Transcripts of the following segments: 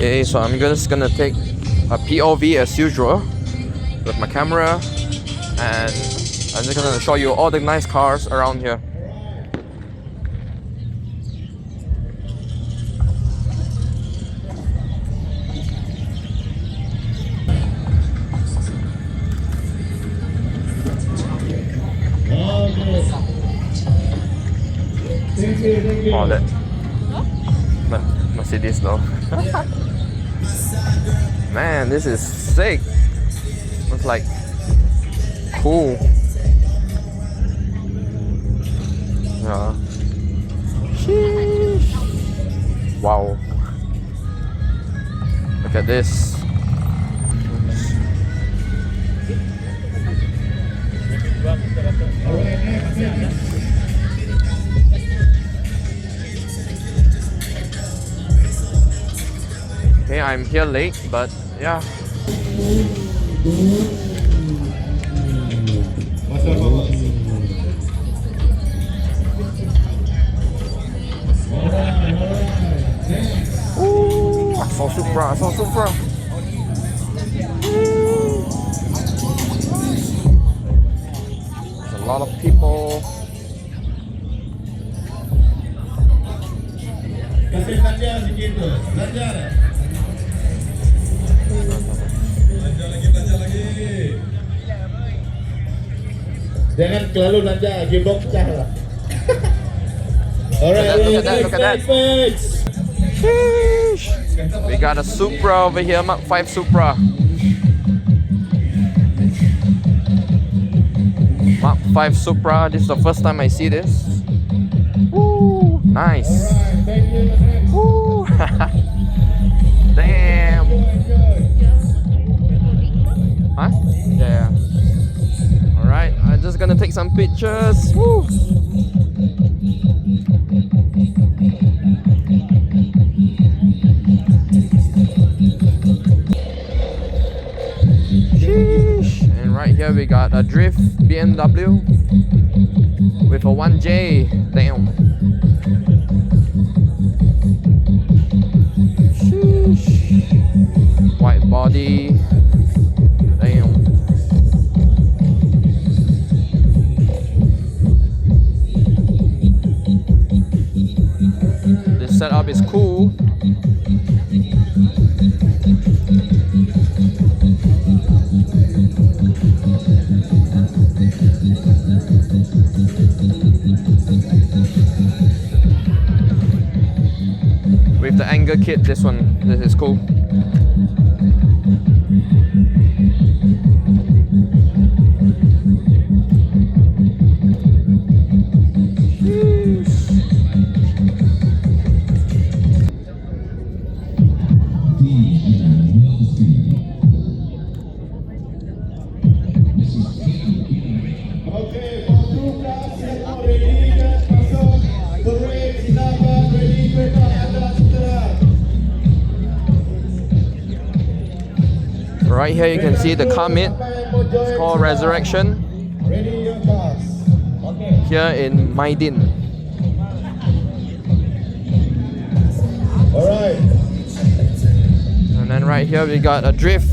Okay, so I'm just gonna take a POV as usual with my camera, and I'm just gonna show you all the nice cars around here. Oh, that Mercedes though. Man, this is sick. It's like cool. Yeah. Sheesh. Wow. Look at this. Okay, I'm here late, but yeah. Ooh, I saw Supra. There's a lot of people. Jangan terlalu belanja, gearbox pecah lah. Alright, look at that. Sheesh. We got a Supra over here, Mark 5 Supra. Mark 5 Supra, this is the first time I see this. Woo, nice. Woo. Damn. Huh? Yeah. Alright, I'm just gonna take some pictures. Woo. Sheesh. And right here we got a drift BMW with a 1J. Damn. Sheesh. White body. Damn. This setup is cool. With the anger kit, this is cool. Right here you can see the comet. It's called Resurrection. Here in Maidin. Alright. And then right here we got a Drift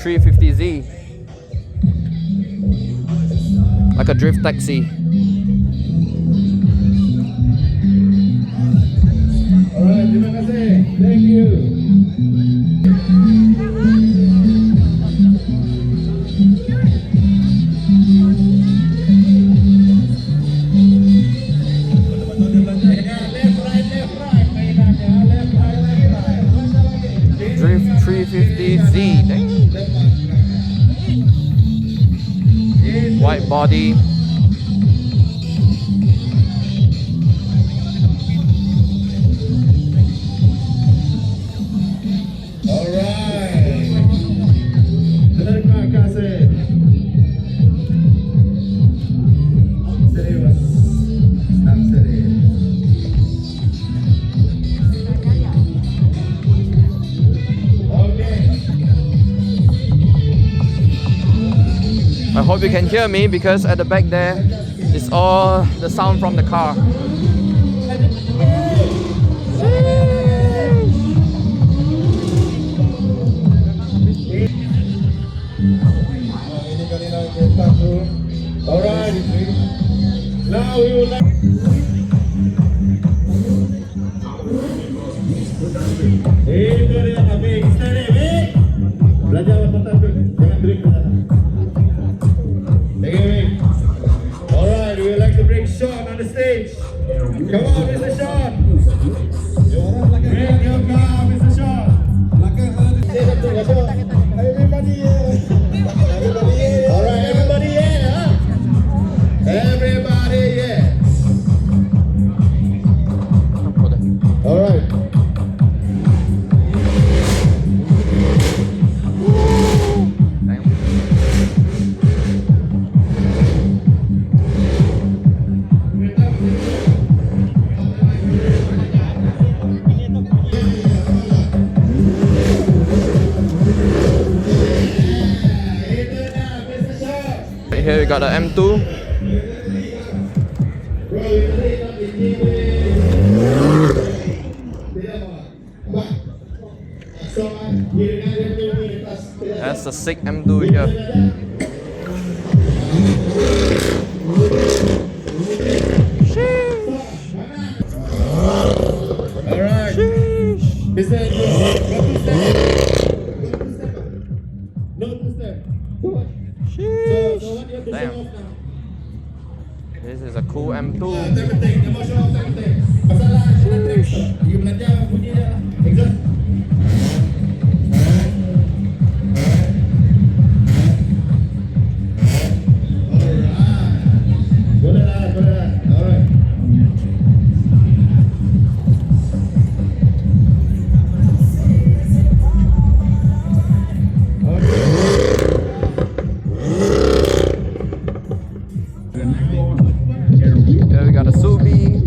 350Z. Like a drift taxi. Alright, terima kasih. Thank you. Drift 350Z. White body. I hope you can hear me because at the back there is all the sound from the car. Itu dia Amik. Steady, Amik. Belajar mata tu. Jangan drift. Thank you, Amik. Alright, we would like to bring Sean on the stage. Come on, Mr. Sean. Bring your car, Mr. Sean. Everybody, yeah. Alright, everybody, yeah. Huh? Everybody, yeah. Alright. Right here we got the M2. That's the sick M2 here. Alright. Mr. No two-step. So what you have to show Damn. off now? This is a cool M2. Everything, dia mau show off everything. Masalah tricks. You belajar bunyi dia. Exhaust. Boleh lah. Alright. Here we got a Subi.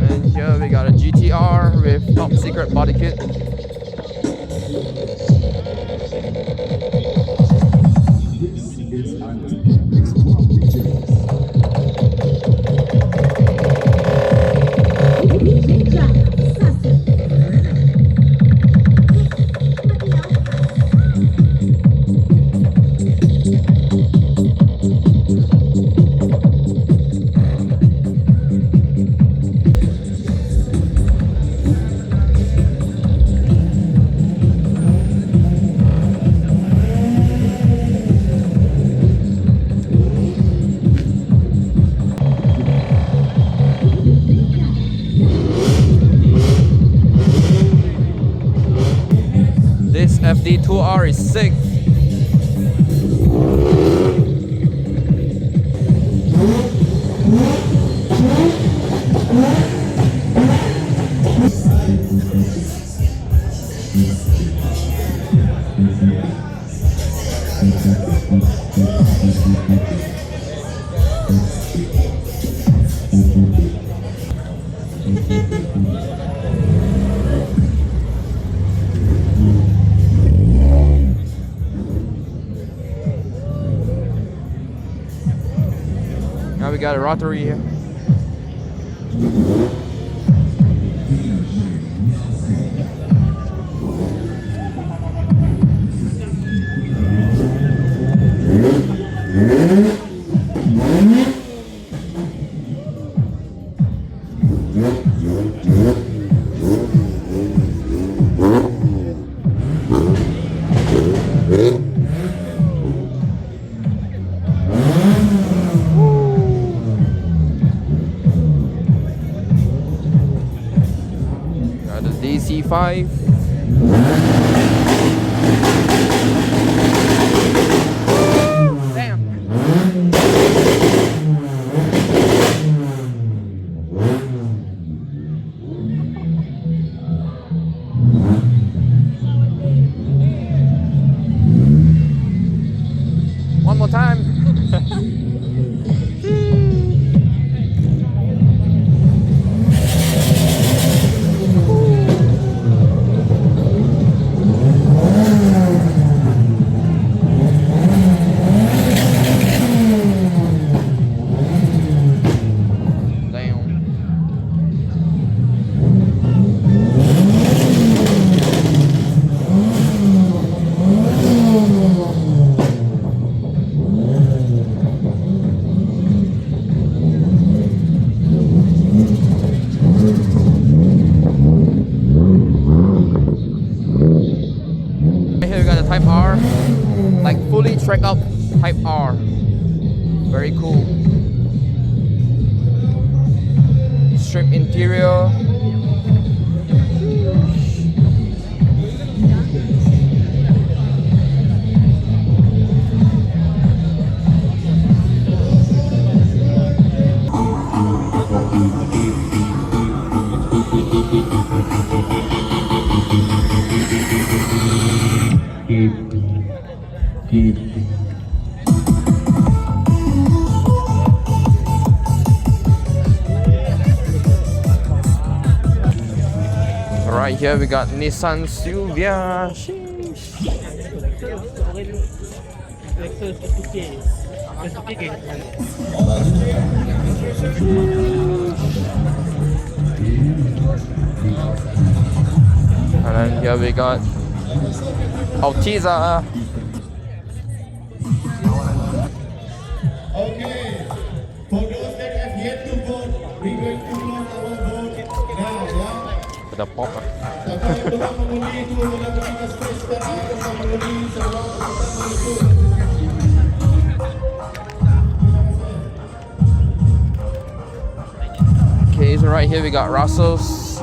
And here we got a GTR with top secret body kit. This FD2R is sick. Now we got a rotary here. Got the DC5. Damn. One more time. Type R, like fully tracked up Type R. Very cool. Strip interior. Right here we got Nissan Silvia. Sheesh. And then here we got Altiza. Okay, for those that have yet to vote, we're going to close our vote now, yeah? The pop. Sampai telah mengundi itu dalam kita space sekarang telah mengundi sebelum kita menuju. Okay, so right here we got Russell's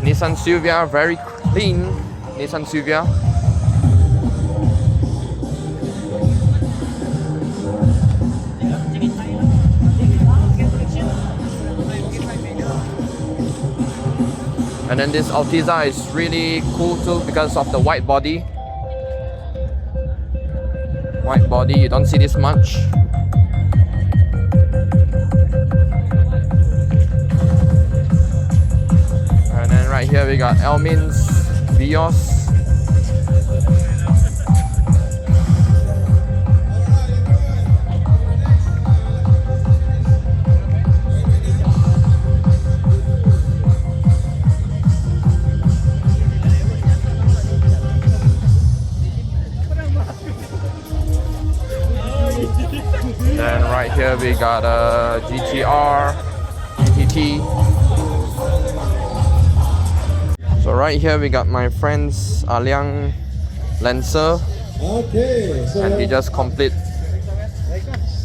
Nissan Silvia, very clean Nissan Silvia. And then this Altiza is really cool too because of the white body. White body, you don't see this much. And then right here we got Elmin's Vios. Then right here we got a GTR, GTT. So right here we got my friend's Aliang Lancer, Okay, so and he just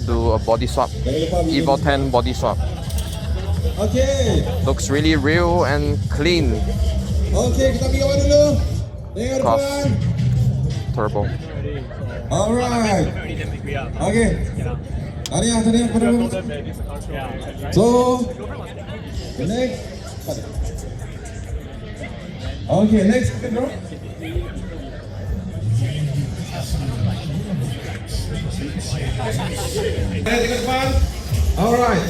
do a body swap, Evo 10 body swap. okay, Looks really real and clean. okay, kita pergi awal dulu. Tengok Cross depan. turbo. Alright. Okay. Tadi pada. So, next. Okay, next bro. Alright.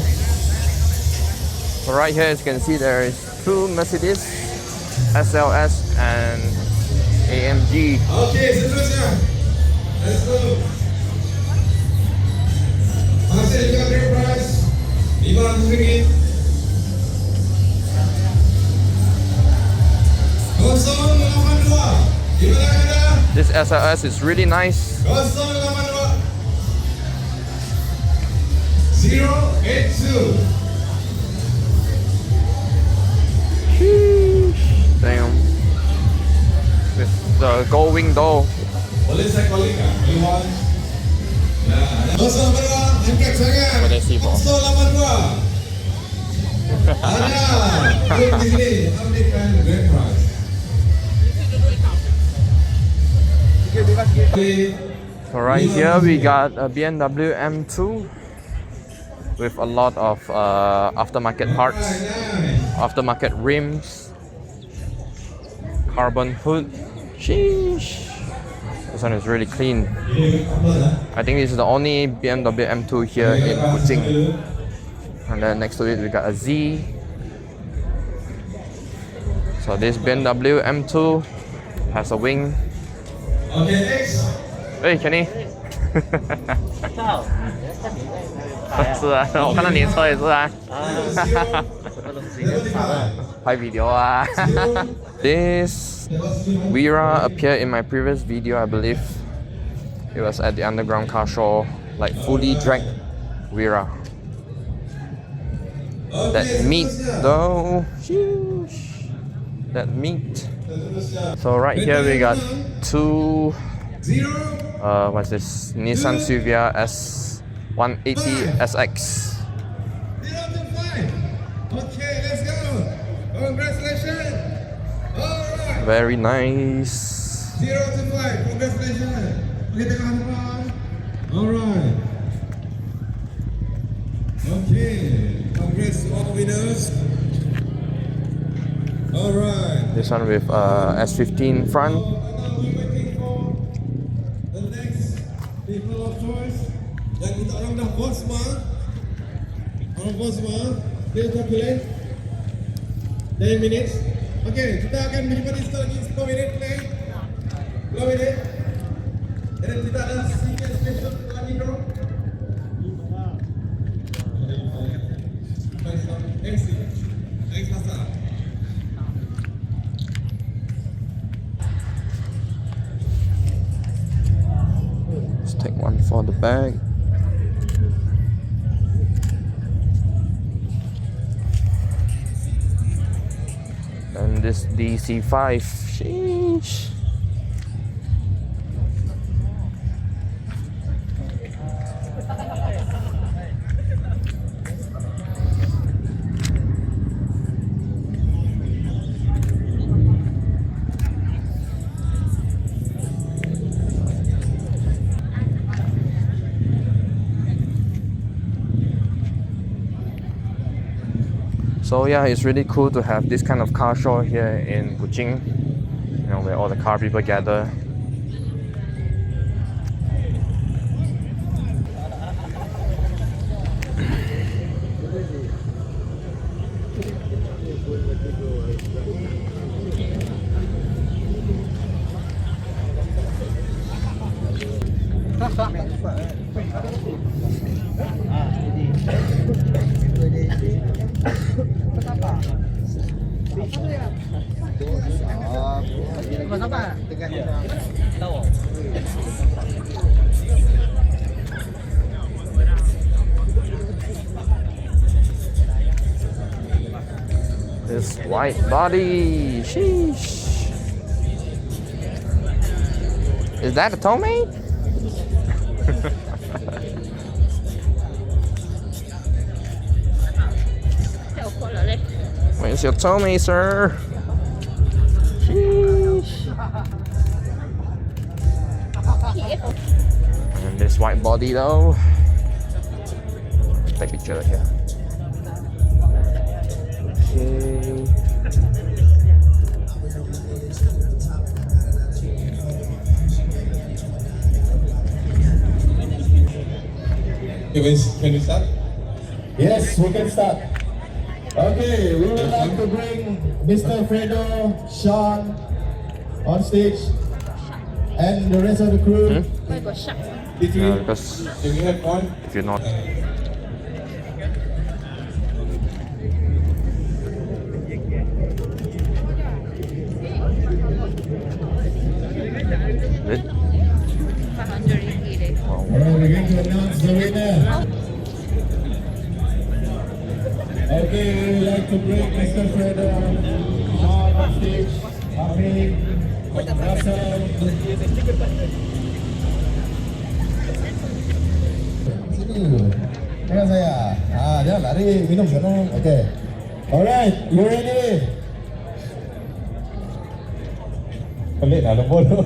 So right here as you can see there is two Mercedes SLS and AMG. Okay, seterusnya. Let's go. Masih juga beri price RM500. 082. Di mana Anda? This SLS is really nice. 082. 082. Damn. With the gold window. Boleh saya calling kan? Iwan. Nah, 082, angkat tangan. Boleh sih, Bos. 082. Ada. Klik di sini, updatekan grand prize. So right here we got a BMW M2 with a lot of aftermarket parts, aftermarket rims, carbon hood. Sheesh. This one is really clean. I think this is the only BMW M2 here in Kuching. And then next to it we got a Z. So this BMW M2 has a wing. Okay, next. Hey Kenny. 是啊，我看到你的车也是啊。拍 video 啊。This Wira appeared in my previous video, I believe. It was at the underground car show, like fully dragged Wira. That meat though, sheesh. That meat. So right here we got two What's this? Nissan Silvia S180 SX. 0 to 5. Okay, let's go. Congratulations. All right. Very nice. 0 to 5. Congratulations. Okay, tengok hadapan. All right. Okay. Congrats to all the winners. All right. This one with S15 front. We're waiting for the next people of choice. Dan kita orang dah vote semua. Orang vote semua. Dia dah pilih. 10 minutes. Okay, kita akan berjumpa di situ lagi 10 minit play. 10 minit. Dan kita ada single special lagi bro. Thanks, Pastor. Let's take one for the bag. And this DC5. Sheesh. So yeah, it's really cool to have this kind of car show here in Kuching, you know, where all the car people gather. This white body, sheesh. Is that a Tommy? Where's your Tommy, sir? Sheesh. And this white body though. Take a picture here. Okay. Can we start? Yes, we can start. Okay, we would like to bring Mr. Fredo, Sean on stage and the rest of the crew. Why got shark? Because Can we have one? if you're not, Good. 500 ringgit eh. Wow. Alright, we're going to announce the winner. Okay, we would like to bring Mr. Fredo, Sean on stage, Amin, Russell. Sini, dengan saya. Jangan lari, minum sana. Okay. Alright, you ready? Pelik lah, nombor tu.